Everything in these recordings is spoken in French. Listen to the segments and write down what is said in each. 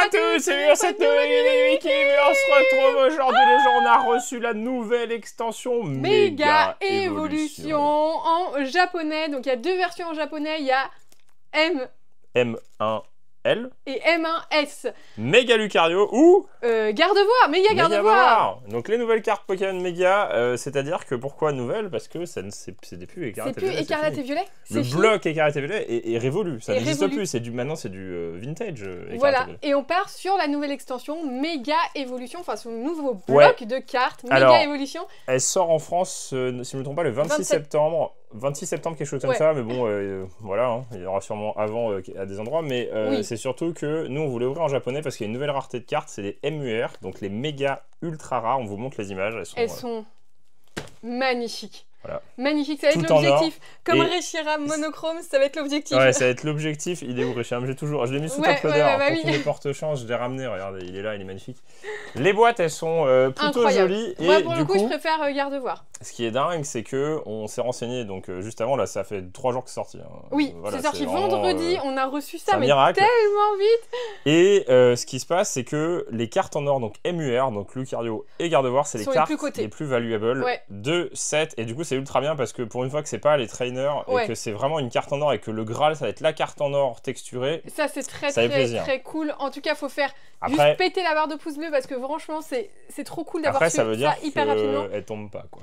à tous, c'est bien cette nouvelle vidéo qui on se retrouve aujourd'hui. Les gens, on a reçu la nouvelle extension Méga Évolution en japonais. Donc il y a deux versions en japonais, il y a M1L et M1S. Méga Lucario ou Gardevoir, Méga Gardevoir. Donc les nouvelles cartes Pokémon Méga, c'est-à-dire que pourquoi nouvelles? Parce que c'est plus Écarlate et Violet. C'est plus Écarlate et Violet. Le bloc Écarlate et Violet est révolu, ça n'existe plus. Maintenant c'est du vintage. Voilà, et on part sur la nouvelle extension Méga Évolution, enfin son nouveau bloc de cartes Méga Évolution. Elle sort en France, si je ne me trompe pas, le 26 septembre. 26 septembre, quelque chose comme ça, mais bon, voilà, hein, il y aura sûrement avant à des endroits, mais c'est surtout que nous, on voulait ouvrir en japonais parce qu'il y a une nouvelle rareté de cartes, c'est les MUR, donc les méga ultra rares, on vous montre les images. Elles sont magnifiques. Voilà. Magnifique, ça va être l'objectif. Comme un Reshiram monochrome, ça va être l'objectif. Ouais, ça va être l'objectif. Il est où Reshiram? Je l'ai mis sous top loader. Pour qu'il les porte-chance, je l'ai ramené. Regardez, il est là, il est magnifique. Les boîtes, elles sont plutôt jolies. Moi, et pour le coup, je préfère Gardevoir. Ce qui est dingue, c'est qu'on s'est renseigné, donc juste avant, là, ça fait 3 jours que c'est sorti. Hein. Oui, voilà, c'est sorti vendredi, on a reçu ça, mais miracle. tellement vite. Et ce qui se passe, c'est que les cartes en or, donc MUR, donc Lucario et Gardevoir, c'est les cartes les plus valuables de set. Et du coup, c'est ultra bien parce que pour une fois que c'est pas les trainers et que c'est vraiment une carte en or et que le Graal, ça va être la carte en or texturée. Ça, c'est très cool. En tout cas, il faut faire juste péter la barre de pouce bleu parce que franchement, c'est trop cool d'avoir ça hyper rapidement. Elle tombe pas, quoi.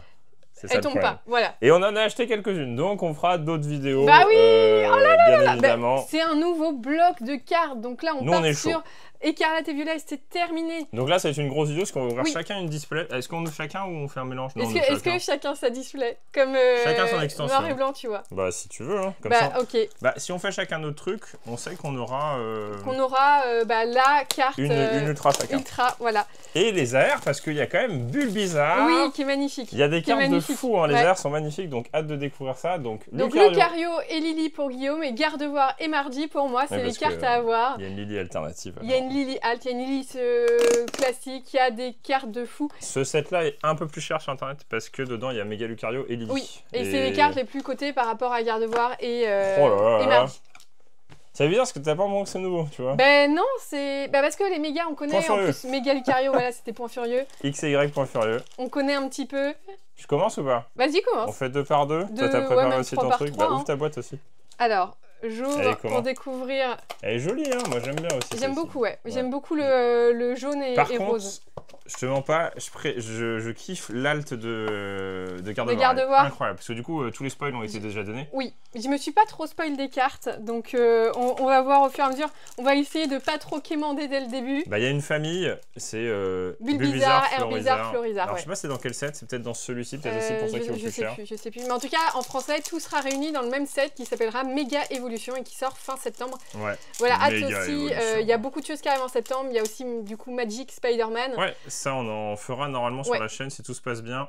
Elle tombe pas, voilà. Et on en a acheté quelques-unes, donc on fera d'autres vidéos. Bah oui, bien évidemment. C'est un nouveau bloc de cartes, donc là on part sur Écarlate et Violet, c'était terminé. Donc là, ça va être une grosse vidéo, parce qu'on va ouvrir chacun une display. Est-ce qu'on ouvre chacun ou on fait un mélange? Est-ce que chacun sa display? Comme chacun son extension. Noir et blanc, tu vois. Bah si tu veux, hein, comme ça. Ok. Bah si on fait chacun notre truc, on sait qu'on aura... la carte... Une ultra chacun. Ultra, voilà. Et les AR, parce qu'il y a quand même Bulbizarre. Oui, qui est magnifique. Il y a des cartes de fou, hein, les AR sont magnifiques, donc hâte de découvrir ça. Donc Lucario et Lily pour Guillaume, et Gardevoir et Mardi pour moi, c'est les cartes à avoir. Il y a une Lily alternative. Il y a une Lily alt, il y a une Lily classique, il y a des cartes de fou. Ce set-là est un peu plus cher sur internet parce que dedans il y a Méga Lucario et Lily. Oui, et c'est les cartes les plus cotées par rapport à Gardevoir et Mardi. Ça veut dire parce que t'as pas moins que c'est nouveau, tu vois. Ben non, c'est parce que les mégas on connaît en plus. Méga Lucario, voilà, c'était Point Furieux. X et Y Point Furieux. On connaît un petit peu. Je commence ou pas? Vas-y, commence. On fait 2 par 2. Toi t'as préparé aussi ton truc. Bah ouvre ta boîte aussi. Alors, j'ouvre pour découvrir. Elle est jolie, hein, moi j'aime bien aussi. J'aime beaucoup, J'aime beaucoup le jaune et rose. Je te mens pas, je kiffe l'alt de Gardevoir. Incroyable, parce que du coup, tous les spoils ont été déjà donnés. Oui, je me suis pas trop spoil des cartes, donc on va voir au fur et à mesure. On va essayer de pas trop quémander dès le début. Bah, il y a une famille, c'est Bulbizarre, Herbizarre, Florizarre. Alors, je sais pas c'est dans quel set, c'est peut-être dans celui-ci, peut-être aussi pour ça qui vaut plus cher. Je sais plus, mais en tout cas, en français, tout sera réuni dans le même set qui s'appellera Méga Évolution et qui sort fin septembre. Ouais. Voilà, hâte aussi, il y a beaucoup de choses qui arrivent en septembre. Il y a aussi, du coup, Magic Spider-Man. Ouais, ça, on en fera normalement sur la chaîne si tout se passe bien.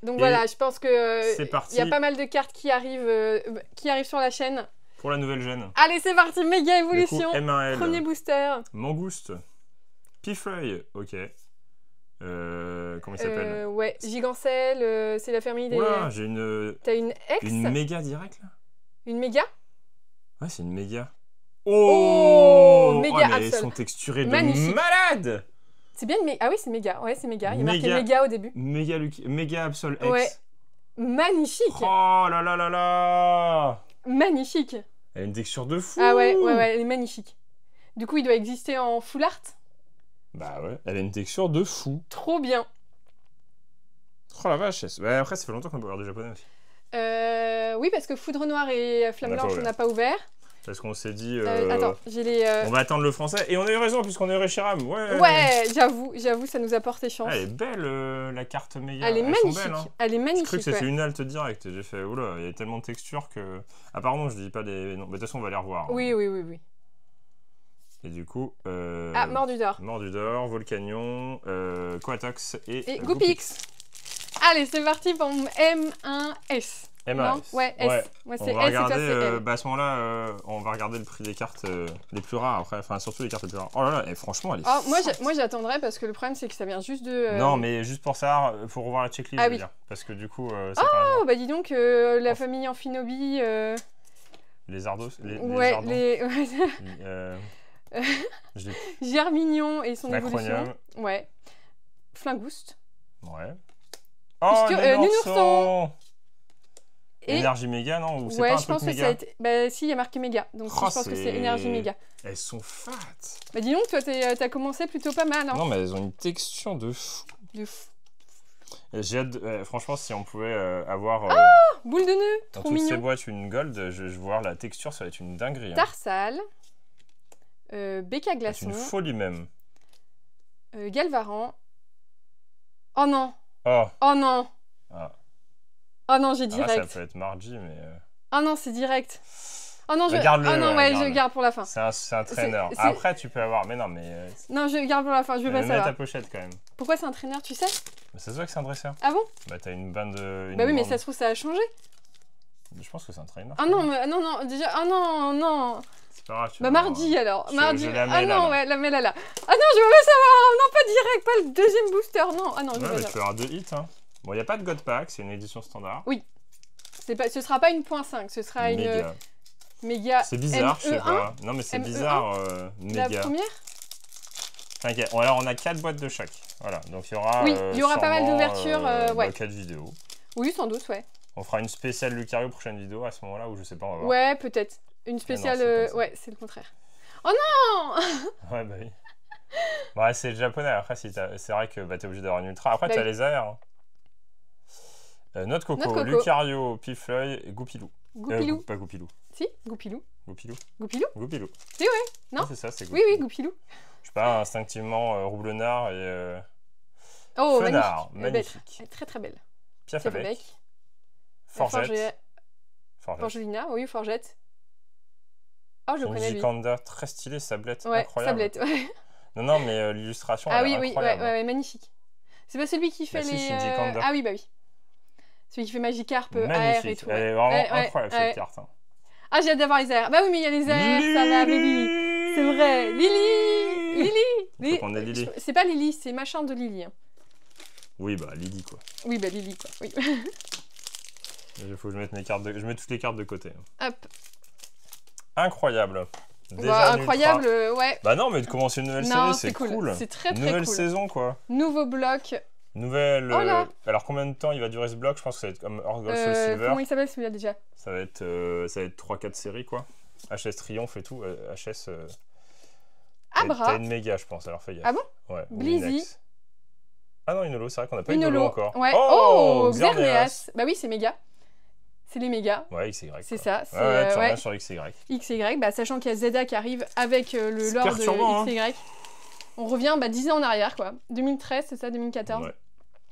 Donc voilà, je pense que c'est parti. Il y a pas mal de cartes qui arrivent sur la chaîne. Pour la nouvelle gêne. Allez, c'est parti, Méga Évolution. M1L. Premier booster. Mangouste. Pifreuil, ok. Comment il s'appelle? Ouais, Gigancelle, c'est la famille des... Oula, j'ai une... T'as une X? Une méga direct, là? Une méga? Ouais, c'est une méga. Oh, méga mais elles sont texturées de malade. C'est bien une méga. Ah oui, c'est méga. Ouais, c'est méga. Il y a marqué méga au début. Méga Absol X. Ouais. Magnifique. Oh là là là là. Magnifique. Elle a une texture de fou. Ah ouais, elle est magnifique. Du coup, il doit exister en full art. Bah ouais, elle a une texture de fou. Trop bien. Oh la vache. Bah, après, ça fait longtemps qu'on peut voir du japonais aussi. Oui, parce que Foudre Noire et Flamme Blanche, on n'a pas ouvert. Parce qu'on s'est dit... Attends, j'ai les... On va attendre le français. Et on a eu raison, puisqu'on a eu Reshiram. Ouais, j'avoue, ça nous a porté chance. Elle est belle, la carte méga. Elle est magnifique. Belles, hein. Elle est magnifique. J'ai cru que c'était une halte directe. J'ai fait, oula, il y a tellement de textures que... Ah, pardon, je dis pas des... Non, mais de toute façon, on va les revoir. Oui. Et du coup... Mordudor. Mordudor, Volcanion, Quatox et Goopix. Allez, c'est parti pour M1S. M1S. Ouais, S. Ouais, c'est S et toi, c'est M. À ce moment-là, on va regarder le prix des cartes les plus rares après. Enfin, surtout les cartes les plus rares. Oh là là, et franchement, elle est... moi, j'attendrai parce que le problème, c'est que ça vient juste de... Non, mais juste pour ça, pour revoir la checklist, je veux dire. Parce que du coup, c'est pas bah dis donc, la famille Amphinobi... Les Ardos. Ouais, les... Germignon et son évolution. Ouais. Flingouste. Ouais. Oh, Nounourson. Énergie méga, non? Ou ouais, pas un je pense que ça a été... Bah si, il y a marqué méga. Donc je pense que c'est énergie méga. Elles sont fat. Bah dis donc, toi, t'as commencé plutôt pas mal. Hein. Non, mais elles ont une texture de fou. J'ai hâte, franchement, si on pouvait avoir... boule de nœud, dans trop toutes mignon. ces boîtes, une gold, je vais voir la texture, ça va être une dinguerie. Hein. Tarsal. Becca Glaçon. C'est une folie même. Galvaran. Oh non. Oh non. Oh non, j'ai direct. Ça peut être Margie, mais... Oh non, c'est direct. Oh non, Garde-le. Oh non, ouais, je garde pour la fin. C'est un traîneur. Après, tu peux avoir... Mais non, mais... Non, je garde pour la fin, je veux pas savoir. Mets ta pochette, quand même. Pourquoi c'est un traîneur, tu sais? Mais ça se voit que c'est un dresseur. Ah bon? Bah, t'as une bande de... Bah oui, mais ça se trouve, ça a changé. Je pense que c'est un traîneur. Ah non, mais, non, déjà... Ah non. C'est pas grave, tu bah, mardi, alors. Mardi. Ah non, ouais, la mets là. Ah non, je veux pas savoir. Non, pas direct, pas le deuxième booster, non. Ah non, je veux pas. Tu peux avoir 2 hits, hein. Bon, il n'y a pas de God Pack, c'est une édition standard. Oui. Ce sera pas une .5, ce sera une méga. C'est bizarre, je sais pas. Non, mais c'est bizarre, méga. La première. T'inquiète. Alors, on a 4 boîtes de chaque. Voilà, donc il y aura. Oui, il y aura pas mal d'ouvertures. Ouais. 4 vidéos. Oui, sans doute, ouais. On fera une spéciale Lucario prochaine vidéo à ce moment-là, ou je sais pas, on va voir. Ouais, peut-être. Une spéciale. Ouais, c'est le contraire. Oh non. Ouais, bah oui. Bon, c'est le japonais. Après, c'est vrai que t'es obligé d'avoir une ultra. Après, t'as les AR. Hein. Note Coco, Lucario, Pifleuil et Goupilou. Goupilou. Pas Goupilou. Si, Goupilou. Goupilou. Goupilou. Si, ouais. Non, c'est ça, c'est Goupilou. Oui, Goupilou. Je sais pas, instinctivement, Roublonnard et... Oh, Fenard, magnifique. Elle est très très belle. Piafabec. Forgette. Forgelina, oui, Forgette. Oh, je le connais, lui. Gicanda, très stylé, Sablette, ouais, incroyable. Sablette, ouais. Non, mais l'illustration, elle est incroyable. Ouais, magnifique. C'est pas celui qui fait les... Ah oui, bah oui. Celui qui fait Magikarp, AR et tout. Elle est vraiment incroyable, cette carte. Hein. Ah, j'ai hâte d'avoir les airs. Bah oui, mais il y a les airs, ça va, Lily. C'est vrai. Lily. C'est pas Lily, c'est machin de Lily. Hein. Oui, bah Lily, quoi. Oui, bah Lily, quoi. Oui. Il faut que je mette mes cartes je mets toutes les cartes de côté. Hop. Incroyable. Déjà incroyable, ouais. Bah non, mais de commencer une nouvelle série, c'est cool. C'est très cool. Nouvelle saison, quoi. Nouveau bloc. Nouvelle... alors, combien de temps il va durer ce bloc? Je pense que ça va être comme Orgol Soul Silver. Comment il s'appelle celui-là déjà? Ça va être 3-4 séries, quoi. HS Triomphe et tout. HS... Abra. T'as une méga, je pense, alors fais gaffe. Ah bon? Ouais. Blizzy. Ah non, une holo, c'est vrai qu'on n'a pas une holo encore. Ouais. Oh, Xerneas. Bah oui, c'est méga. C'est les mégas. Ouais, XY. C'est ça. Ouais, sur XY. XY, bah, sachant qu'il y a Zeda qui arrive avec le lore de XY. Hein. On revient 10 ans en arrière, quoi. 2013, c'est ça, 2014. Ouais.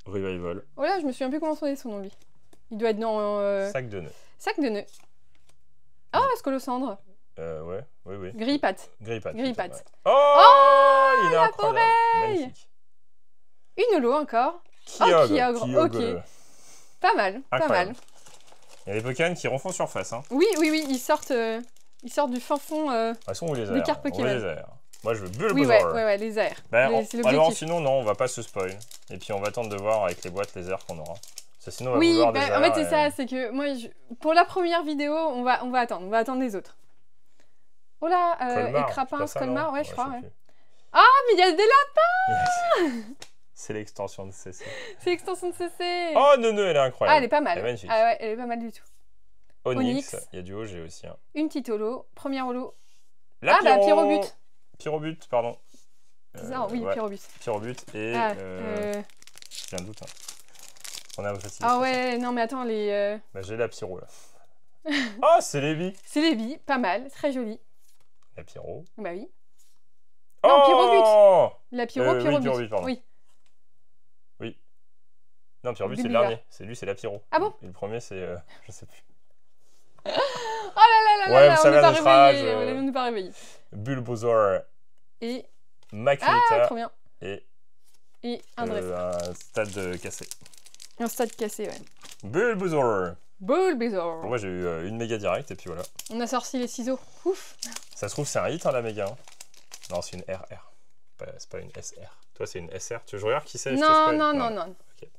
Revival. Oh là, je me souviens plus comment son nom, lui. Il doit être dans... Sac de nœuds. Sac de nœuds. Ah, Scolocendre. Ouais, oui. Grippat. Ouais. Oh, il est incroyable. Magnifique. Une holo encore. Kyogre. Ok. Pas mal. Il y a des Pokémon qui refont surface. Hein. Oui, ils sortent du fin fond des cartes Pokémon. Moi, je veux Bulbasaur. Oui, ouais, les airs. Alors, sinon, non, on va pas se spoil. Et puis, on va attendre de voir avec les boîtes les airs qu'on aura. Sinon, on va vouloir des airs. En fait, c'est ça, c'est que moi, pour la première vidéo, on va attendre les autres. Oh là, Écrapin, Colmar, ouais, je crois. Ouais. Ah, mais il y a des lapins. C'est l'extension de CC. C'est l'extension de CC. Oh, non, elle est incroyable. Ah, elle est pas mal. Elle est magnifique. Ah ouais, elle est pas mal du tout. Onyx. Il y a du OG aussi. Hein. Une petite holo. Première holo. Pyrobut. Pyrobut, pardon. C'est ça, oui, Pyrobut. Pyrobut et... J'ai un doute. Hein. On a ouais, non mais attends, les... j'ai la Pyro, là. Oh, c'est Lévi. C'est Lévi, pas mal, très joli. La Pyro. Bah oui. Non, Pyrobut. La Pyro, Pyrobut. Oui, Pyrobut, pardon. Oui. Non, Pyrobut, c'est le dernier. C'est la Pyro. Ah bon? Et le premier, c'est... je sais plus. Oh là là, ouais, ça va notre âge. On n'est pas réveillé. Bulbasaur. Et... Makrita. Ah, trop bien. Et un dresseur. Un stade cassé. Un stade cassé, ouais. Bulbasaur. Bon, moi, j'ai eu une méga direct et puis voilà. On a sorti les ciseaux. Ouf. Ça se trouve, c'est un hit, hein, la méga. Hein. Non, c'est une RR. C'est pas une SR. Toi, c'est une SR. Tu veux que je regarde qui c'est? Non. Okay.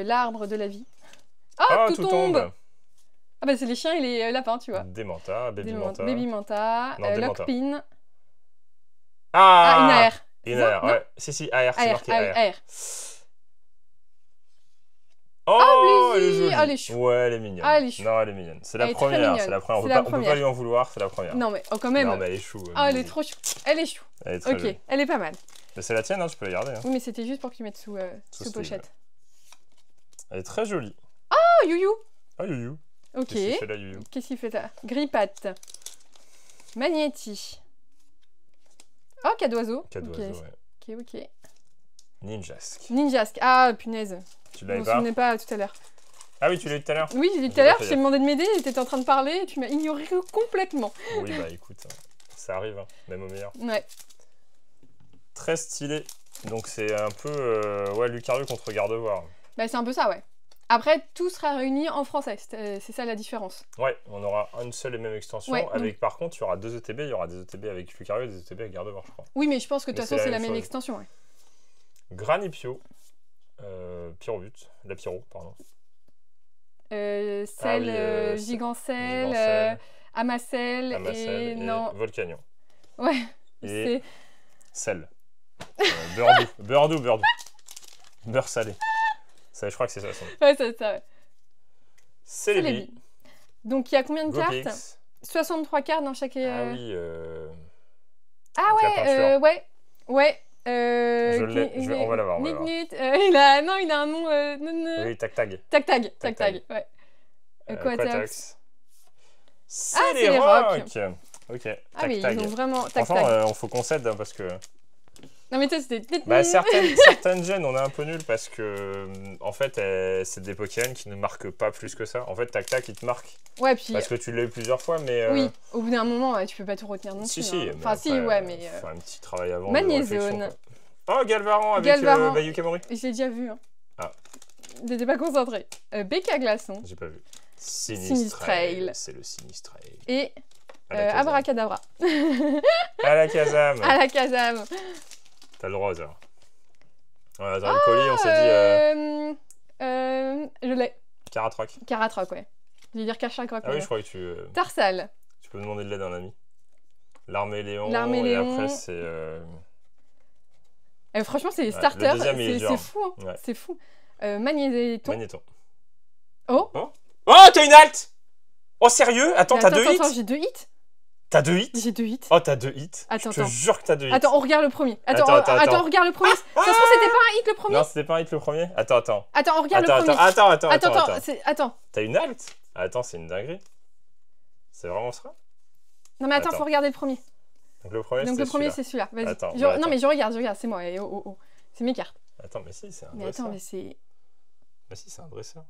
L'arbre de la vie. Ah, tout tombe. Ah bah c'est les chiens et les lapins, tu vois. Démenta, Babymanta. Babymanta, Lockpin. Ah, une AR. Une AR, ouais. Si, AR, c'est marqué AR. AR. Oh, elle est jolie. elle est chou. Ouais, elle est mignonne. Ah, elle est chou. Non, elle est mignonne. C'est la première, c'est la première. On peut pas lui en vouloir, c'est la première. Non, mais quand même. Non, mais elle est chou. Ah, elle est trop chou. Elle est chou. Elle est très jolie. Elle est pas mal. Mais c'est la tienne, hein, tu peux la garder. Hein. Oui, mais c'était juste pour que tu mettes sous pochette. Elle est très jolie. Ah, Youyou. Ah, Youyou. Ok. Qu'est-ce qu'il fait là, Youyou? Qu'est-ce qu'il fait là? Grippatte. Magnéti. Oh, Cadoiseau. Ouais. Ok. Ninjask. Ah, punaise. Tu l'avais pas? Je m'en souvenais pas tout à l'heure. Ah oui, tu l'as eu tout à l'heure? Oui, je l'ai eu tout à l'heure. Je t'ai demandé de m'aider, t'étais en train de parler et tu m'as ignoré complètement. Oui, bah écoute, ça arrive, hein, même au meilleur. Ouais. Très stylé. Donc c'est un peu ouais, Lucario contre Gardevoir. Bah c'est un peu ça, ouais. Après, tout sera réuni en français, c'est ça la différence. Ouais, on aura une seule et même extension, ouais, avec par contre, il y aura 2 ETB, il y aura des ETB avec Lucario et des ETB avec Gardevoir, je crois. Oui, mais je pense que de toute façon, c'est la même extension, ouais. Granipio, Pyrobut, la Pyro, pardon. Gigancel, Amacel et non... Volcanion. Ouais, et sel. Beurre doux. Beurre salé. Ça, je crois que c'est ça. Ouais, c'est ça, ouais. Celebi. Donc, il y a combien de cartes? 63 cartes dans chaque... Ah oui, ah ouais, ouais. On va l'avoir. Il a un nom... Oui, Tag. Tag, ouais. Quatox. C'est les rocs. Ok, ah oui, ils ont vraiment... Franchement, il faut qu'on cède, hein, parce que... Non mais toi c'était... Bah, certaines gènes, on est un peu nul parce que, en fait, c'est des Pokémon qui ne marquent pas plus que ça. En fait, Tac, il te marque. Ouais, puis... Parce que tu l'as eu plusieurs fois, mais... Oui, au bout d'un moment, tu peux pas tout retenir non plus. Si, enfin, après, si, ouais, mais... Faire un petit travail avant. Magnézone. Oh, Galvaran avec Bayou Kamori. Je l'ai déjà vu, hein. Ah. J'étais pas concentrée. Béca Glaçon. J'ai pas vu. Sinistrail. C'est le Sinistrail. Et... Abracadabra. Alakazam. T'as le rose, alors. Ouais, dans le colis, on s'est dit... je l'ai. Caratroc, ouais. Je vais dire Cachacroc. Ah oui, je crois que tu... Tarsal. Tu peux demander de l'aide à un ami. L'arméléon. Et après, c'est... franchement, c'est les starters. C'est fou, hein. Ouais. C'est fou. Magnéton. Oh, t'as une halte. Oh, sérieux? Attends, t'as 2 hits? Attends, j'ai 2 hits. T'as 2 hits? J'ai 2 hits. Oh, t'as 2 hits. Attends, je te jure que t'as 2 hits. Attends, on regarde le premier. Attends, on regarde le premier. Ça se trouve, c'était pas un hit le premier? Non, c'était pas un hit le premier. Attends. Attends, on regarde le premier. Attends. T'as une halte? Attends, c'est une dinguerie. C'est vraiment ça? Non, mais attends, faut regarder le premier. Donc le premier, c'est celui-là. Vas-y. Attends. Non, mais je regarde, c'est moi. C'est mes cartes. Attends, mais si, c'est un dresseur. Mais attends, mais c'est... Mais si, c'est un dresseur.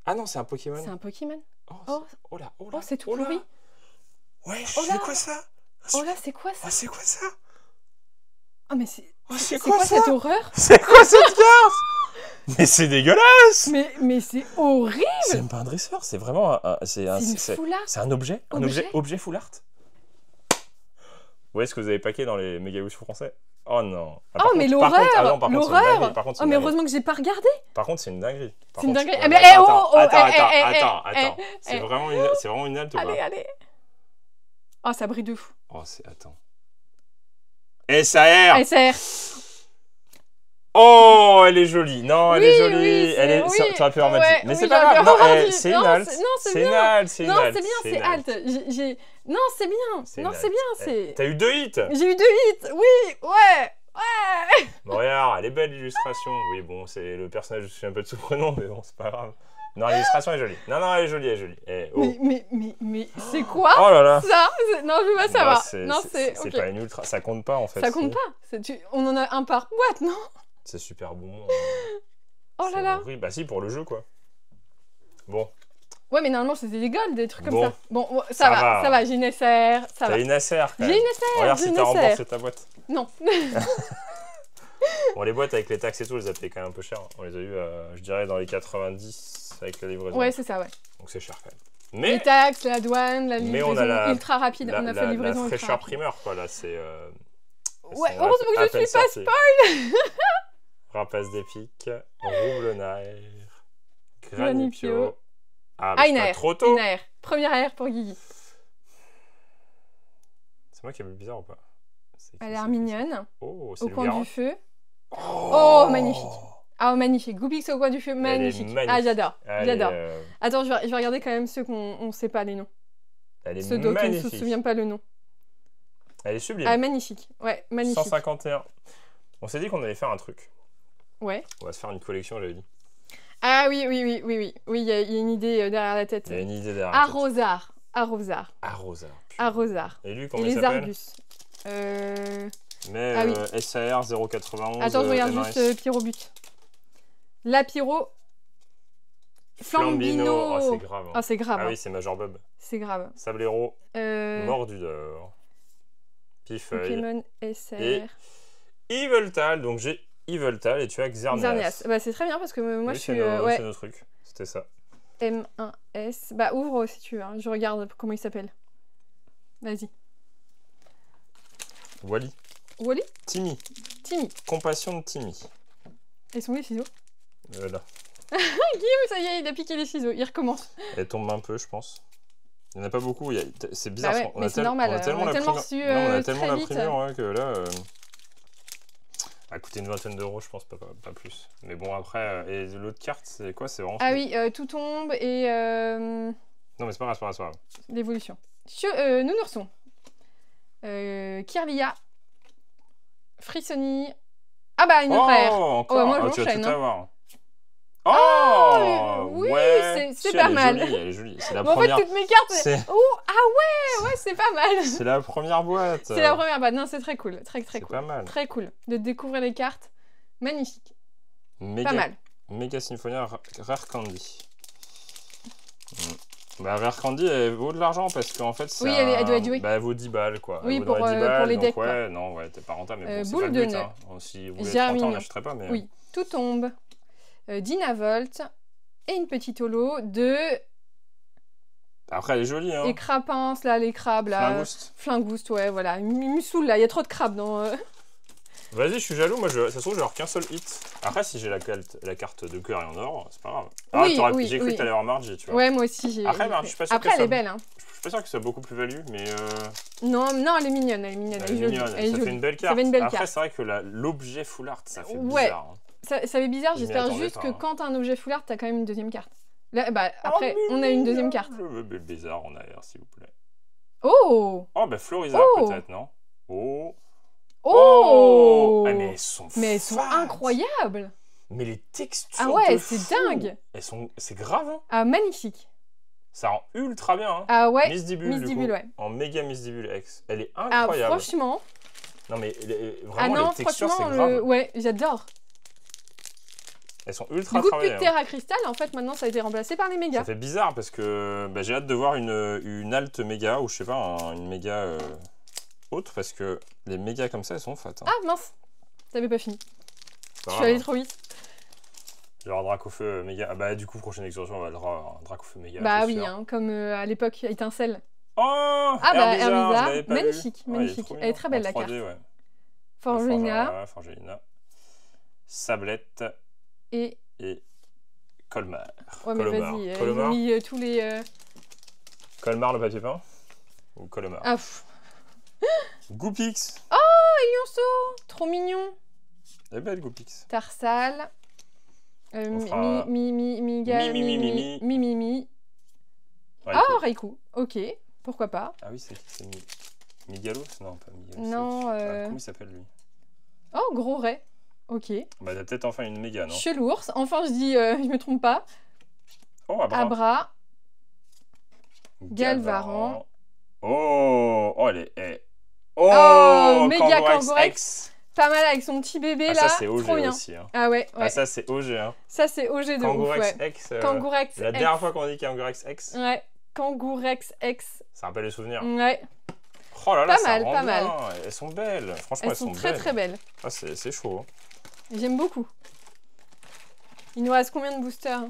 Ah non, c'est un Pokémon. C'est un Pokémon. Oh là. Oh, c'est tout pourri. Ouais, c'est quoi ça? Oh là, c'est quoi ça? Oh, c'est quoi ça? Oh, mais c'est... c'est quoi cette horreur? C'est quoi cette carte? Mais c'est dégueulasse! Mais c'est horrible! C'est même pas un dresseur, c'est vraiment c'est un objet? Objet full art? Où est-ce que vous avez paqué dans les Mega Evolution français? Oh non! Mais l'horreur! L'horreur! Oh, mais heureusement que j'ai pas regardé! Par contre, c'est une dinguerie. C'est une dinguerie. Mais attends. C'est vraiment une halte ou pas? Allez. Oh, ça brille de fou. Oh, attends. SAR! Oh, elle est jolie. Non, elle est jolie. Tu aurais pu avoir dit. Mais c'est pas grave. Non, c'est une halte. C'est une halte. Non, c'est bien, c'est halte. Non, c'est bien. Non, c'est bien. T'as eu 2 hits? J'ai eu 2 hits. Oui, ouais. Bon, regarde, elle est belle l'illustration. Oui, bon, c'est le personnage, je me souviens un peu de son prénom, mais bon, c'est pas grave. Non, l'illustration est jolie. Non, elle est jolie. Mais c'est quoi? Oh là là. Ça? Non, je veux pas savoir. C'est pas une ultra. Ça compte pas en fait. Ça compte pas. On en a un par boîte, non? C'est super bon. Oh là là. Oui, bah si, pour le jeu quoi. Bon. Ouais, mais normalement, c'était des golds, des trucs comme ça. Bon, ça va, j'ai une SR. T'as une SR quand même. J'ai une SR. Regarde si t'as remboursé ta boîte. Non. Bon, les boîtes avec les taxes et tout, on les a payées quand même un peu cher. On les a eu, je dirais, dans les 90 avec la livraison. Ouais, c'est ça, ouais. Donc c'est cher quand même. Mais les taxes, la douane, la livraison ultra rapide. On a fait livraison ultra fraîcheur primeur, quoi, là, c'est... ouais, heureusement que je suis pas spoil. Rapace d'épique, Roublonnaire, Granipio... une AR. Trop tôt. Une AR. Première AR pour Guigui. C'est moi qui ai vu bizarre ou pas? Elle a l'air mignonne. Oh, au coin du feu. Oh, magnifique. Ah, magnifique. Goopix au coin du feu, magnifique. Ah, j'adore. J'adore. Attends, je vais regarder quand même ceux qu'on ne sait pas les noms. Elle est ceux dont on ne se souvient pas le nom. Elle est sublime. Ah, magnifique. Ouais, magnifique. 151. On s'est dit qu'on allait faire un truc. Ouais. On va se faire une collection, j'avais dit. Ah oui, il y a une idée derrière la tête. Il y a une idée derrière la tête. Arrosard. Et lui, comment il s'appelle? Argus. Mais SAR 091. Attends, je regarde juste Pyrobut. La Pyro. Flambino. Ah, c'est grave. Ah, c'est grave. Ah oui, c'est Major Bob. C'est grave. Sablero. Mordu d'or. Pifeuille. Pokémon SR. Et Yveltal. Donc j'ai Yveltal et tu as Xerneas. Bah, c'est très bien parce que moi oui, je suis. C'est nos trucs. C'était ça. M1S. Bah, ouvre si tu veux. Hein. Je regarde comment il s'appelle. Vas-y. Wally. Timmy. Compassion de Timmy. Ils sont où les ciseaux? Là. Guillaume, ça y est, il a piqué les ciseaux. Il recommence. Elle tombe un peu, je pense. Il n'y en a pas beaucoup. C'est bizarre. Bah ouais, mais c'est normal. On a tellement reçu la primure que là... Elle a coûté une vingtaine d'euros, je pense, pas plus. Mais bon, après... Et l'autre carte, c'est quoi? C'est vraiment... Ah oui, tout tombe et... Non, mais c'est pas grave. L'évolution. Nounourson. Kirlia. Frissoni. Ah bah, une frère. Encore. Moi, tu vas tout avoir. Oui, ouais. C'est pas mal. Elle est jolie. C'est la première... première... En fait, toutes mes cartes... ouais, c'est pas mal. C'est la première boîte. C'est la première boîte. Non, c'est très cool. Très cool. C'est pas mal. Très cool de découvrir les cartes. Magnifique. Pas mal. Méga Symphonia Rare Candy. Bah, Rare Candy, elle vaut de l'argent parce qu'en fait, c'est elle doit être jouée. Bah, elle vaut 10 balles, quoi. Oui, pour les decks, ouais, non, ouais, t'es pas rentable, mais bon, c'est boule pas le de but, nœud. hein. Si vous voulez 30 ans, on n'achèterait pas, mais... Oui, tout tombe. Dynavolt. Et une petite holo de... Après, elle est jolie, hein. Les crapins, là, les crabes, là. Flingouste, ouais, voilà. Il me saoule, là, il y a trop de crabes dans... Vas-y, je suis jaloux, moi, ça se trouve, j'ai avoir qu'un seul hit. Après, si j'ai la carte de cœur et en or, c'est pas grave. Ah, j'ai cru que t'allais avoir Margie, tu vois. Ouais, moi aussi, j'ai... Après, Margie, je suis pas sûr Après, elle est belle, hein. Je suis pas sûr que ce soit beaucoup plus-value, mais... Non, elle est mignonne, elle est mignonne. Elle est mignonne, ça fait une belle carte. Après, c'est vrai que l'objet full art, ça fait bizarre. Hein. Ça fait bizarre, j'espère juste que quand t'as un objet full art, t'as quand même une deuxième carte. Là, bah, après, on a une deuxième carte. Bizarre en arrière, s'il vous plaît. Oh, bah Florizard, peut-être, non? Ah, mais elles sont incroyables. Mais les textures. Ah ouais, c'est dingue. C'est grave, hein. Ah, magnifique. Ça rend ultra bien, hein. Ah ouais. Miss Dibule, ouais. En méga Miss Dibule X. Elle est incroyable. Ah, franchement. Non, mais vraiment, les textures, c'est grave. Ouais, j'adore. Elles sont ultra travaillées. Du coup, plus de terre à cristal, en fait, maintenant, ça a été remplacé par les mégas. Ça fait bizarre parce que j'ai hâte de voir une alt méga ou je sais pas, une méga haute parce que les mégas comme ça, elles sont fat. Hein. Ah mince, t'avais pas fini. Je suis allée trop vite. Genre Dracofeu méga. Ah bah du coup, prochaine extension, on va le voir un Dracofeu méga. Bah oui, hein, comme à l'époque, étincelle. Oh, ah bah Herbizarre, magnifique, magnifique. Elle est très belle la carte. 3D, ouais. Forgelina. Sablette. Et Colmar. Ouais, mais vas-y, ils ont mis tous les... Colmar, le papier peint? Ou Colmar? Ah, Goopix. Oh, Lionceau, trop mignon. Elle est belle, Goopix. Tarsal. Mimi. Oh, Raikou. Ok, pourquoi pas. Ah oui, c'est Migalos? Non, pas Migalos. Non. Comment il s'appelle, lui? Oh, Gros Ray. Ok. Bah, t'as peut-être enfin une méga, non? Chelours. Enfin, je dis, je me trompe pas. Oh, Abra. Galvaran. Oh, elle est... Oh, méga Kangourex. Pas mal avec son petit bébé, là. Ça, c'est OG aussi. Hein. Ah ouais. Ah, ça, c'est OG. Hein. Ça, c'est OG de Kangourex ouf, ouais. X. Kangourex la dernière fois qu'on dit Kangourex X. Ouais. Kangourex X. Ça rappelle les souvenirs. Ouais. Oh là là, pas mal. Elles sont belles. Franchement, elles sont très belles. Très belles. Ah, c'est chaud. Hein. J'aime beaucoup. Il nous reste combien de boosters?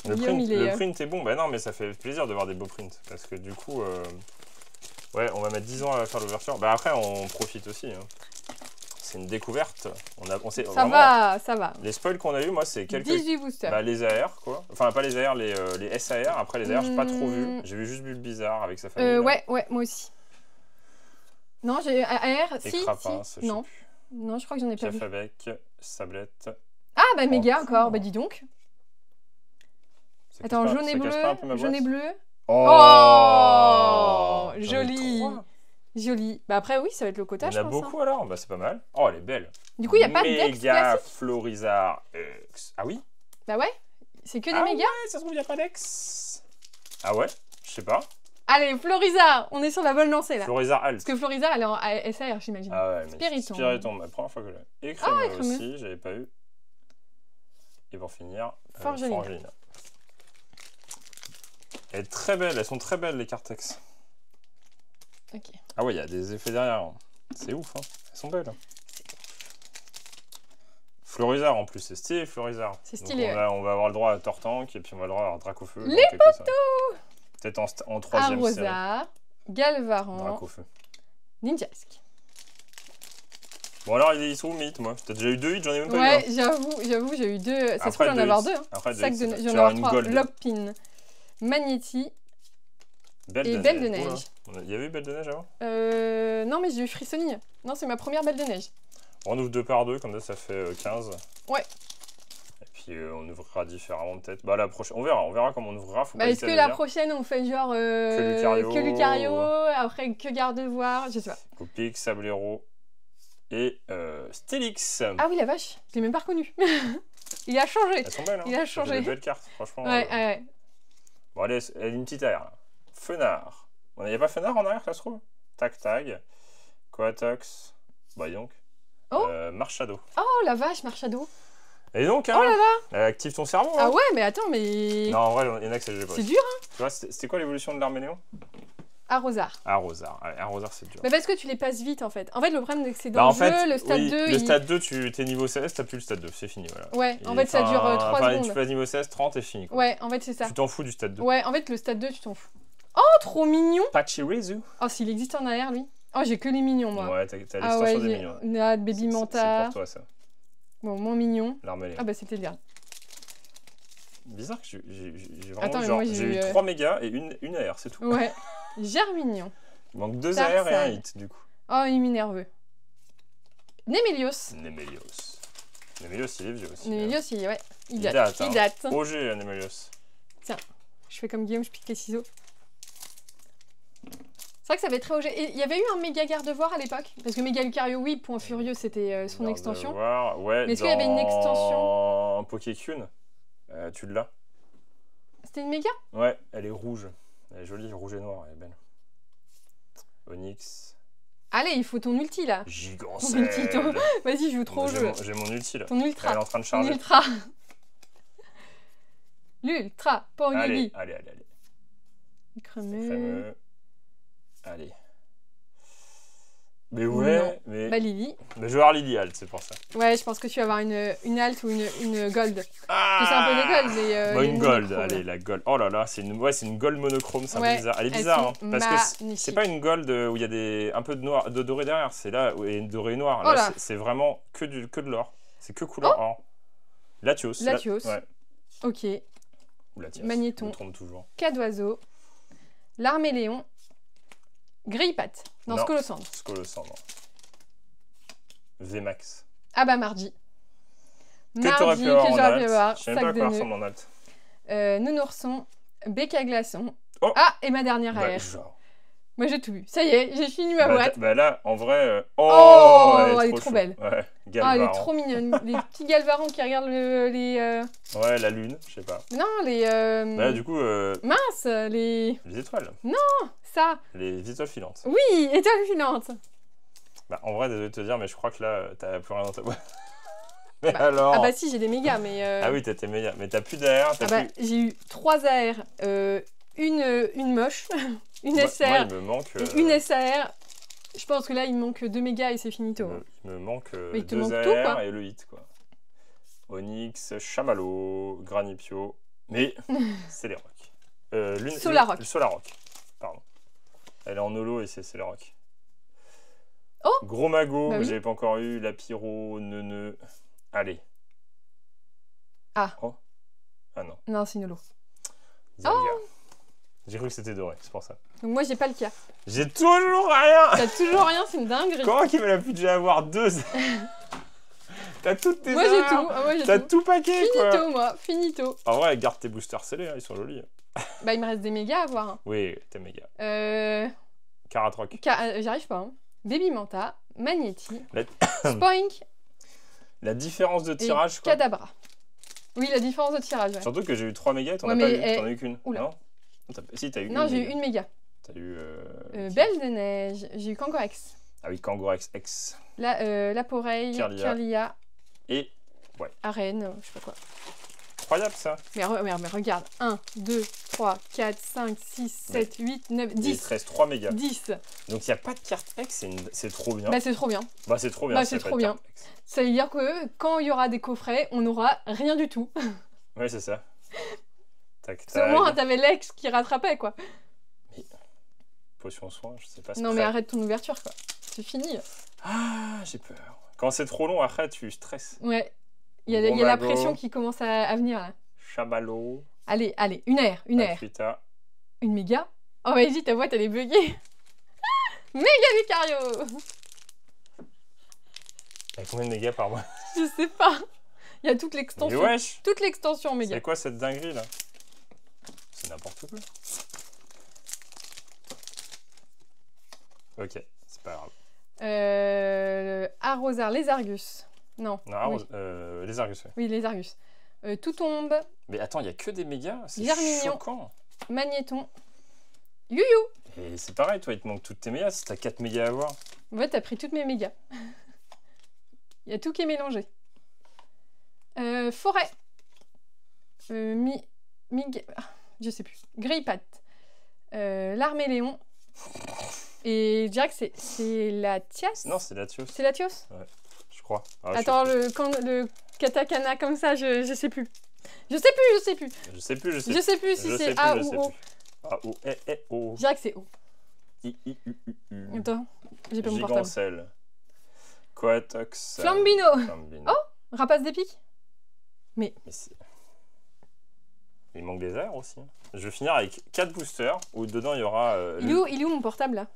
Le print est bon. Bah non, mais ça fait plaisir de voir des beaux prints. Parce que du coup, ouais, on va mettre 10 ans à faire l'ouverture. Bah après, on profite aussi. Hein. C'est une découverte. Ça va. Les spoils qu'on a eu, moi, c'est quelques... 18 boosters. Bah, les AR, quoi. Enfin, pas les AR, les SAR. Après, les AR, j'ai pas trop vu. J'ai vu juste Bulbizarre avec sa famille. Ouais, moi aussi. Non, j'ai AR, si, Crapince, si. Non. Non, je crois que j'en ai pas vu. Cafabec, Sablette. Ah, bah méga encore, bah dis donc. Attends, jaune et bleu, jaune et bleu. Oh, joli. Joli. Bah après, oui, ça va être le quota, je pense. Il y en a beaucoup alors, bah c'est pas mal. Oh, elle est belle. Du coup, il n'y a pas de Dex classique. Florizard X. Ah oui? Bah ouais, c'est que des méga. Ouais, ça se trouve, il n'y a pas d'X. Ah ouais? Je sais pas. Allez, Florizard, on est sur la bonne lancée là. Florizard Alt. Parce que Florizard, elle est en SAR, j'imagine. Ah ouais, mais Spiritomb. Spiritomb, la première fois que je l'ai. Et Crémeux aussi, j'avais pas eu. Et pour finir, Forgeline. Elle est très belle, elles sont très belles les cartes X. Ok. Ah ouais, il y a des effets derrière. C'est ouf, hein. Elles sont belles. Florizard en plus, c'est stylé Florizard. C'est stylé. Donc on va avoir le droit à Tortank et puis on va le droit à Dracofeu. Les poteaux! Peut-être en troisième série. Arrosard, Galvaran, Dracofeu. Ninjask. Bon alors ils sont où mythes moi? T'as déjà eu 2 hits, j'en ai même pas eu. Ouais, j'avoue, j'ai eu 2. Ça se peut en avoir 2. Hein. Après, Sac de neige, j'en ai avoir 3. Lockpin, Magnéti et Belle de Neige. Il y avait eu Belle de Neige avant? Non, mais j'ai eu Frissonille. Non, c'est ma première Belle de Neige. On ouvre 2 par 2, comme ça fait 15. Ouais. Et puis on ouvrira différemment peut-être. Bah la prochaine, on verra comment on ouvrira. Bah, est-ce que la prochaine on fait genre que Lucario, après que Gardevoir, je sais pas. Copic, Sablero et Stélix. Ah oui la vache, je l'ai même pas reconnu. Il a changé. Elles sont belles, hein. Il a changé. Des belles cartes, franchement. Ouais. Bon allez, elle a une petite air. Fenard. Il n'y a pas Fenard en arrière, ça se trouve? Tag. Coatox. Bah donc. Oh. Marchado. Oh la vache, Marchado. Et donc, hein, oh là là. active ton cerveau. Ah ouais, mais attends, mais... Non, en vrai, il y en a que c'est C'est dur, hein. Tu vois, c'était quoi l'évolution de l'Arménéon? Arrosard. Arrosard. Allez, Arrosard, c'est dur. Mais parce que tu les passes vite, en fait. En fait, le problème, c'est que c'est dans le jeu, le stade 2... Le stade 2, t'es niveau 16, t'as plus le stade 2, c'est fini, voilà. Ouais, en fait, ça dure 3 secondes. Tu passes niveau 16, 30 et fini, quoi. Ouais, en fait, c'est ça. Tu t'en fous du stade 2. Ouais, en fait, le stade 2, tu t'en fous. Oh, trop mignon. Pachirisu. Oh, s'il existe en arrière, lui. Oh, j'ai que les mignons, moi. Ouais, t'as l'extension des mignons. Nad, Baby Manta. C'est pour toi, ça. Bon, mon mignon. L'armée. Ah bah, c'était le dernier. Bizarre que j'ai vraiment... Attends, genre, moi, j'ai eu 3 mégas et une AR, c'est tout. Ouais. Germignon. Il manque 2 AR et un hit, du coup. Oh, il m'est nerveux. Némélios. Némélios, il est vieux aussi. Némélios, il date. Il date. OG, Némélios. Tiens, je fais comme Guillaume, je pique les ciseaux. C'est vrai que ça va être très OG. Et il y avait eu un méga Gardevoir à l'époque. Parce que méga Lucario, oui, Point Furieux, c'était son extension. Ouais, mais est-ce qu'il y avait une extension en Pokécune, tu l'as. C'était une méga? Ouais, elle est rouge. Elle est jolie, rouge et noir, elle est belle. Onyx. Allez, il faut ton ulti là. Gigancelle. Vas-y, je joue trop au jeu. J'ai mon ulti là. Ton ultra. Elle est en train de charger. Ton ultra. L'ultra pour Lily. Allez. Crémeux. Allez. Mais ouais, mais... Bah Lily. Mais je vais avoir Lily Alt, c'est pour ça. Ouais, je pense que tu vas avoir une Alt ou une Gold. Ah, c'est un peu des Gold, mais... bah une Gold, allez, la Gold. Oh là là, c'est une Gold monochrome, c'est un peu bizarre. Elle est bizarre, hein, parce que c'est pas une Gold où il y a un peu de doré derrière, c'est là où il y a une doré noire. Là, c'est vraiment que de l'or. C'est que couleur or. Latios. Ouais. Ok. Ou Latios. Magnéton. Je me trompe toujours. Cadoiseau. L'Arméléon. Grille-patte. Non, Scolosandre. Scolosandre. Vmax. Ah bah Mardi. Que t'aurais pu avoir en alt. Je sais même pas à quoi ressemble en alt. Nounourson. Bec à glaçon. Oh. Ah, et ma dernière AR. Moi j'ai tout vu. Ça y est, j'ai fini ma boîte. Bah là, en vrai... elle est trop belle. Ouais, elle est trop mignonne. Les petits galvarons qui regardent les... Ouais, la lune, je sais pas. Non, les... Bah du coup... Mince, les... Les étoiles. Non, ça. Les étoiles filantes. Oui, étoiles filantes. Bah en vrai, désolé de te dire, mais je crois que là, t'as plus rien dans ta boîte. Mais alors... Ah bah si, j'ai des mégas, mais... Ah oui, t'as tes mégas. Mais t'as plus d'AR, j'ai eu 3 AR, une moche, une SR, moi, il me manque, et une SAR. Je pense que là, il me manque 2 mégas et c'est finito. Il me manque 2 AR tout, et le hit, quoi. Onyx, Chamallow, Granipio, mais c'est les rocs. Solaroc, pardon. Elle est en holo et c'est les rocs. Oh Gros Mago, bah mais oui. j'avais pas encore eu. Lapiro, Neuneu. Allez. Ah. Oh. Ah non. Non, c'est une holo. Dialga. J'ai cru que c'était doré, c'est pour ça. Donc moi, j'ai pas le cas. J'ai toujours rien. T'as toujours rien, c'est une dinguerie. Comment qu'il a pu déjà avoir 2? T'as toutes tes Moi, j'ai tout. Moi, t'as tout paquet, quoi. Finito, moi. Finito. En vrai, garde tes boosters scellés, hein, ils sont jolis. Bah, il me reste des mégas à voir. Hein. Oui, t'es méga. Caratroc. J'arrive pas. Hein. Baby Manta, Magnéti, Spoink. La différence de tirage, quoi. Kadabra. Oui, la différence de tirage. Ouais. Surtout que j'ai eu 3 mégas et t'en as pas eu. T'en as eu qu'une. Non, si, t'as eu une. Non, j'ai eu une méga. T'as eu. Belle de neige. J'ai eu Kangorex. Ah oui, Kangorex X. Laporeille, Kirlia. Et. Ouais. Arène, je sais pas quoi. Incroyable ça. Mais regarde. 1, 2, 3, 4, 5, 6, 7, 8, 9, 10. Il te reste 3 mégas. 10. Donc il n'y a pas de carte X, c'est trop bien. Bah c'est trop bien. Bah c'est trop bien. Bah c'est trop bien. Ça veut dire que quand il y aura des coffrets, on n'aura rien du tout. Ouais, c'est ça. Au moins, t'avais l'ex qui rattrapait, quoi. Mais... Potion soin, je sais pas. Non, mais arrête ton ouverture, quoi. C'est fini. Ah, j'ai peur. Quand c'est trop long, après, tu stresses. Ouais. Il y a la pression qui commence à venir, là. Chamallow. Allez, une aire. Une méga. Oh, vas-y, ta boîte, elle est buggée. Méga Lucario. Il y a combien de mégas par mois? Je sais pas. Il y a toute l'extension. Mais wesh. Toute l'extension méga. C'est quoi cette dinguerie, là? C'est n'importe quoi. Ok, c'est pas grave. Arrosard, les Argus. Non. Les Argus, ouais. Oui, les Argus. Tout tombe. Mais attends, il n'y a que des mégas? C'est choquant. Magnéton. You. Et c'est pareil, toi, il te manque toutes tes mégas. Si t'as 4 mégas à avoir. En fait, t'as pris toutes mes mégas. Il y a tout qui est mélangé. Forêt. Je sais plus. Greypat. L'Arméléon. Et je dirais que c'est la Tias. Non, c'est la Tios. C'est la Tios? Ouais, je crois. Attends, le katakana comme ça, je sais plus. Je sais plus si c'est A ou O. A, O, O. Je dirais que c'est O. Attends, j'ai pas mon portable. Gigancel. Coatox. Flambino. Oh, rapace d'épique. Mais il manque des airs aussi. Je vais finir avec 4 boosters où dedans il y aura. Il est où mon portable là?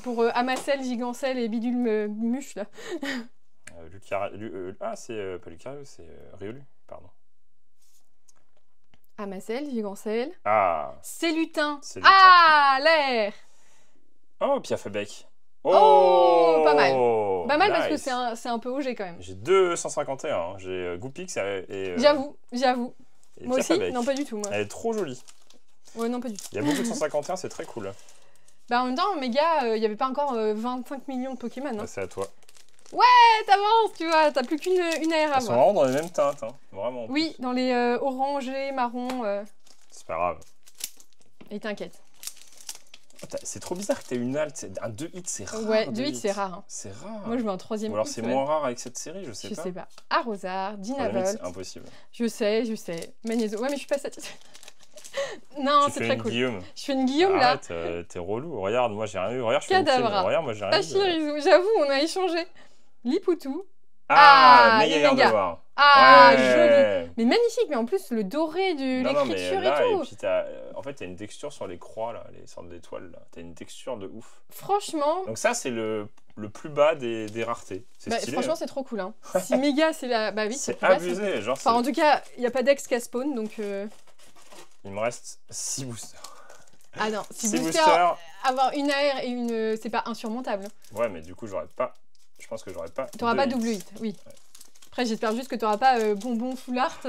Pour Amacel, Gigancel et Bidule Muche là. C'est pas Lucario, c'est Riolu, pardon. Amacel, Gigancel. Ah. C'est Lutin. Ah, l'air. Oh, Piafebec. Oh, pas mal. Pas mal nice. Parce que c'est un peu OG quand même. J'ai 251. Hein. J'ai Goopix et. J'avoue. Moi aussi? Piafebec. Non, pas du tout. Moi. Elle est trop jolie. Ouais, non, pas du tout. Il y a beaucoup de 151, c'est très cool. Bah, en même temps, méga, il n'y avait pas encore 25 millions de Pokémon. Hein. C'est à toi. Ouais, t'avances, tu vois, t'as plus qu'une aire à voir. Elles sont vraiment dans les mêmes teintes, hein. Vraiment. Oui, dans les orangés, marron. C'est pas grave. Et t'inquiète. C'est trop bizarre que t'aies une alt. Un 2 hits, c'est rare. Ouais, 2 hits, c'est rare. Hein. C'est rare. Moi, je veux un 3e. Ou alors c'est moins rare avec cette série, je sais pas. Je sais pas. Arrosard, Dynavolt. C'est impossible. Je sais. Magnéso. Ouais, mais je suis pas satisfaite. Non, c'est très cool. Guillaume. Je fais une Guillaume là. Arrête, t'es relou. Regarde, moi j'ai rien eu. Regarde, je fais Kadabra. Regarde, moi j'ai rien eu. J'avoue, on a échangé. Lipoutou. Méga Gardevoir. Ah, joli. Mais magnifique, mais en plus le doré de l'écriture et tout. Et puis en fait, t'as une texture sur les croix là, les sortes d'étoiles là. T'as une texture de ouf. Franchement. Donc ça, c'est le plus bas des raretés. C'est stylé. Franchement, c'est trop cool. Hein. Si méga, c'est la. Bah oui, c'est abusé. Genre, enfin, en tout cas, il n'y a pas d'ex qu'à spawn, donc. Il me reste 6 boosters. Ah non, 6 boosters. Avoir une AR et une. C'est pas insurmontable. Ouais, mais du coup, j'aurais pas. Je pense que j'aurais pas. T'auras pas double hit, oui. Ouais. Après, j'espère juste que t'auras pas bonbon full art.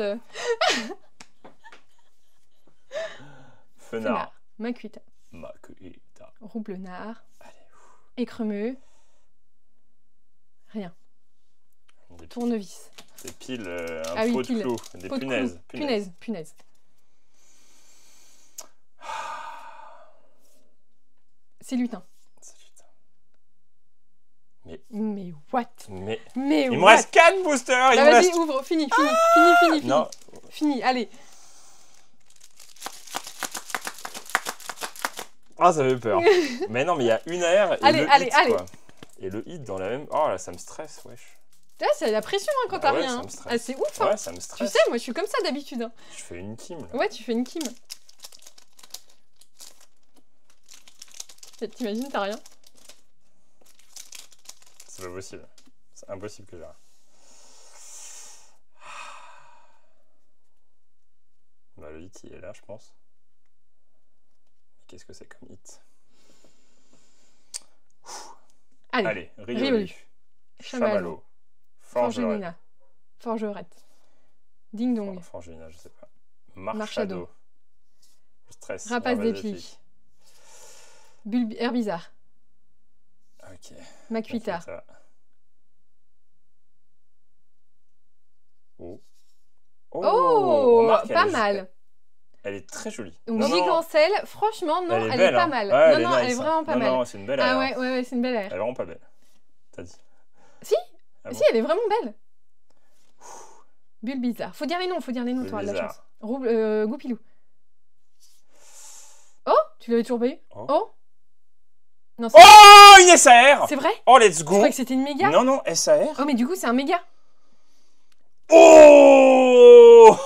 Fenard. Makuita. Roublenard. Écremeux. Rien. Tournevis. Des piles, un pot de clous. Des punaises. Punaises. C'est lutin. Mais what? Mais il me reste 4 boosters. Bah vas-y, ouvre, fini. Non. Fini, allez. Ah, ça fait peur. Mais non, mais il y a une AR et allez, le hit, quoi. Et le hit dans la même... Oh là, ça me stresse, wesh. Là, c'est la pression hein, quand t'as rien. Ça me stresse. C'est ouf. Hein. Ouais, ça me stresse. Tu sais, moi, je suis comme ça d'habitude. Hein. Je fais une kim. Là. Ouais, tu fais une kim. T'imagines, t'as rien. C'est pas possible. C'est impossible que j'ai rien. Bah, le hit, il est là, je pense. Mais qu'est-ce que c'est comme hit? Allez, Riolu. Chamallow. Forgerina. Forgerette. Ding Dong. Forgerina, je sais pas. Marchado. Stress. Rapace des pics. Herbizarre. Ok. Macuita. Oh, pas mal. Elle est très jolie. Donc Gigancelle, franchement, non, elle est pas mal. Ouais, non, elle est vraiment pas mal. Non, c'est une belle air. Ah ouais, c'est une belle air. Elle est vraiment pas belle. T'as dit. Si, si, elle est vraiment belle. Bulbizarre. Faut dire les noms, toi, de la chance. Goupilou. Oh, tu l'avais toujours payé? Oh non, oh, une SAR. C'est vrai? Oh, let's go. Je croyais que c'était une méga. Non, SAR. Oh, mais du coup, c'est un méga. Oh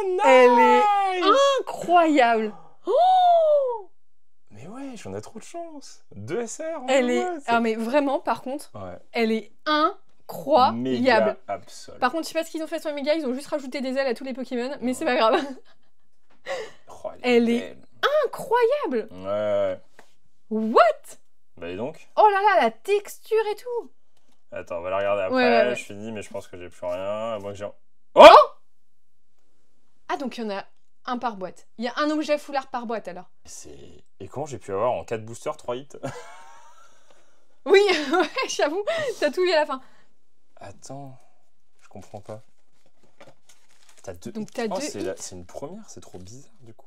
nice. Elle est incroyable. Oh, mais ouais, j'en ai trop de chance. 2 SR. Elle est... Ah, mais vraiment, par contre, elle est incroyable. Méga absolue. Par contre, je sais pas ce qu'ils ont fait sur les méga, ils ont juste rajouté des ailes à tous les Pokémon, mais c'est pas grave. Oh, elle est incroyable. Ouais. What? Bah et donc? Oh là là, la texture et tout. Attends, on va la regarder après. Ouais. Je finis, mais je pense que j'ai plus rien. Moi, Oh! Ah, donc il y en a un par boîte. Il y a un objet foulard par boîte alors. Et comment j'ai pu avoir en 4 boosters 3 hits? Oui, ouais, j'avoue, t'as tout eu à la fin. Attends, je comprends pas. T'as 2 donc, hits. C'est une première, c'est trop bizarre du coup.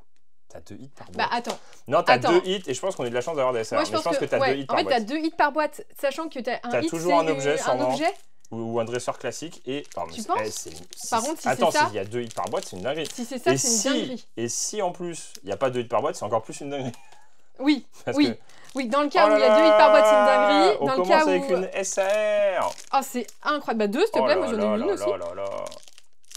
T'as 2 hits par boîte. Bah attends. Non, t'as 2 hits et je pense qu'on a de la chance d'avoir des SR. Moi, je pense que t'as 2 hits par boîte. En fait, t'as 2 hits par boîte, sachant que t'as un hit, toujours un objet, sûrement. Ou un dresseur classique et... Tu penses? Par contre, si c'est ça... Attends, s'il y a 2 hits par boîte, c'est une dinguerie. Si c'est ça, c'est une dinguerie. Et si en plus, il n'y a pas 2 hits par boîte, c'est encore plus une dinguerie. Oui, oui, dans le cas où il y a 2 hits par boîte, c'est une dinguerie. On commence avec une SAR. Oh, c'est incroyable. Bah 2, s'il te plaît, moi j'en ai une aussi.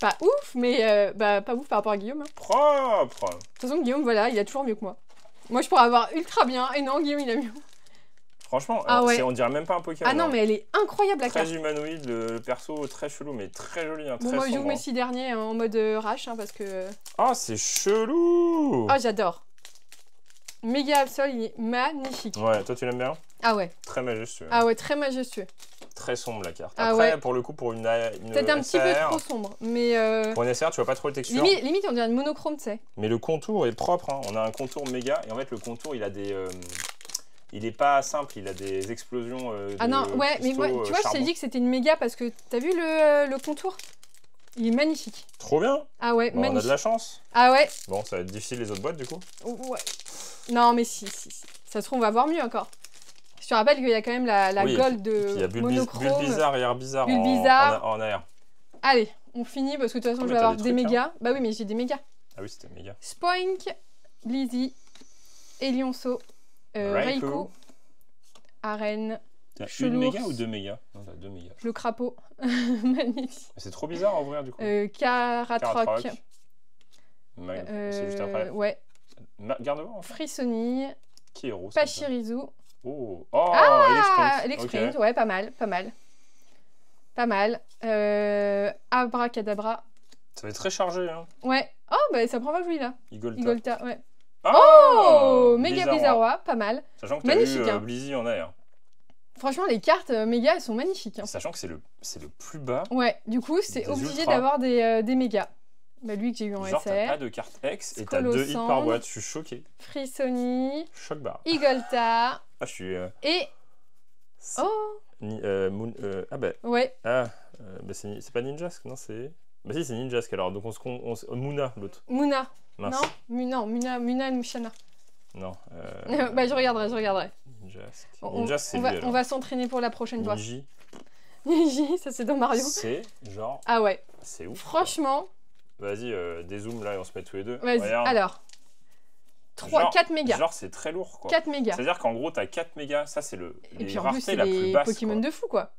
Pas ouf, mais pas ouf par rapport à Guillaume. Propre. De toute façon, Guillaume, voilà, il a toujours mieux que moi. Moi, je pourrais avoir ultra bien, et non, Guillaume, il a mieux. Franchement, on dirait même pas un Pokémon. Ah non, mais elle est incroyable la carte. Très humanoïde, le perso très chelou, mais très joli. Hein, bon, moi, je joue mes 6 derniers en mode rush, parce que... Oh, c'est chelou. Oh, j'adore. Méga Absol, il est magnifique. Ouais, toi, tu l'aimes bien? Ah ouais. Très majestueux. Ah ouais, très majestueux. Très sombre la carte. Après, pour le coup, pour une peut-être un petit peu trop sombre, mais... Pour une SR, tu vois pas trop le texture. Limite, on dirait une monochrome, tu sais. Mais le contour est propre, hein. On a un contour méga, et en fait, le contour, il a des... Il est pas simple, il a des explosions ah non, ouais, mais moi, tu vois, je t'ai dit que c'était une méga parce que t'as vu le contour? Il est magnifique. Trop bien. Ah ouais, magnifique. On a de la chance. Ah ouais. Bon, ça va être difficile les autres boîtes, du coup. Ouais. Non, mais si. Ça se trouve, on va voir mieux encore. Je te rappelle qu'il y a quand même la gold de monochrome. Bulbizarre et Herbizarre en air. Allez, on finit parce que de toute façon, je vais avoir des mégas. Bah oui, mais j'ai des mégas. Ah oui, c'était méga. Spoink, Blizzy, Elionceau, Raikou, Arène, T'as une méga ou 2 mégas? Non, t'as 2 mégas. Le crapaud, magnifique. C'est trop bizarre à ouvrir du coup. Caratroc. C'est juste après. Ouais. Garde-moi. Frissoni. Qui est rose? Pachirisu. Oh, Elexprint, ouais, pas mal. Abracadabra. Ça va être très chargé, hein. Ouais. Oh, bah ça prend pas que je lis là. Igolta, ouais. Oh, méga Blizzarrois, pas mal. Sachant que t'as eu Blizzy en air. Franchement, les cartes méga, elles sont magnifiques. Hein. Sachant que c'est le plus bas. Ouais, du coup, c'est obligé d'avoir des mégas. Bah, lui que j'ai eu en SR. T'as pas de carte X et t'as 2 hits par boîte, je suis choqué. Frissoni. Choc barre. Igolta. Ah, je suis... Et... Oh ah bah... Ouais. Ah, bah c'est pas Ninjask, non, c'est... Bah si, c'est Ninjask alors, donc Muna, l'autre. Muna. Mince. Non, Muna et Mushana. Non. Bah je regarderai. Ninjask. Ninjask, c'est lui, on va s'entraîner pour la prochaine fois. Niji, ça c'est dans Mario. C'est genre... Ah ouais. C'est ouf. Franchement... Vas-y, dézoom là et on se met tous les deux. Vas-y, alors. 4 mégas. Genre, c'est très lourd, quoi. 4 mégas. C'est-à-dire qu'en gros, t'as 4 mégas. Ça, c'est et puis en plus, c'est les Pokémon de fou, quoi.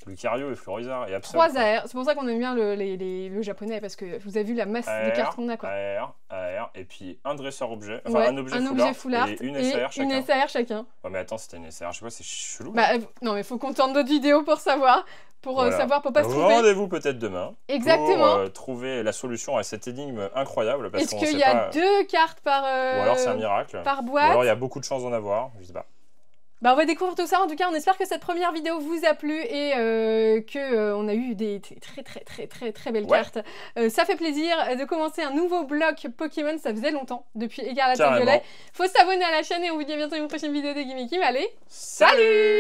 Lucario et Florizarre et Absol. 3 AR, c'est pour ça qu'on aime bien le japonais, parce que vous avez vu la masse de cartes qu'on a, quoi. AR, et puis un dresseur-objet, enfin un objet full art et une SAR chacun. Une SAR chacun. Ouais, mais attends, c'était une SAR, je sais pas, c'est chelou. Bah, non, mais faut qu'on tourne d'autres vidéos pour savoir, pour pas se tromper. Rendez-vous peut-être demain. Exactement. Pour trouver la solution à cette énigme incroyable. Est-ce qu'il y a 2 cartes par ou alors c'est un miracle. Par boîte. Ou alors il y a beaucoup de chances d'en avoir, je sais pas. Bah on va découvrir tout ça. En tout cas, on espère que cette première vidéo vous a plu et on a eu des très belles cartes. Ça fait plaisir de commencer un nouveau bloc Pokémon. Ça faisait longtemps, depuis Écarlate et Violet. Faut s'abonner à la chaîne et on vous dit à bientôt dans une prochaine vidéo de Gimme Kim. Allez, salut!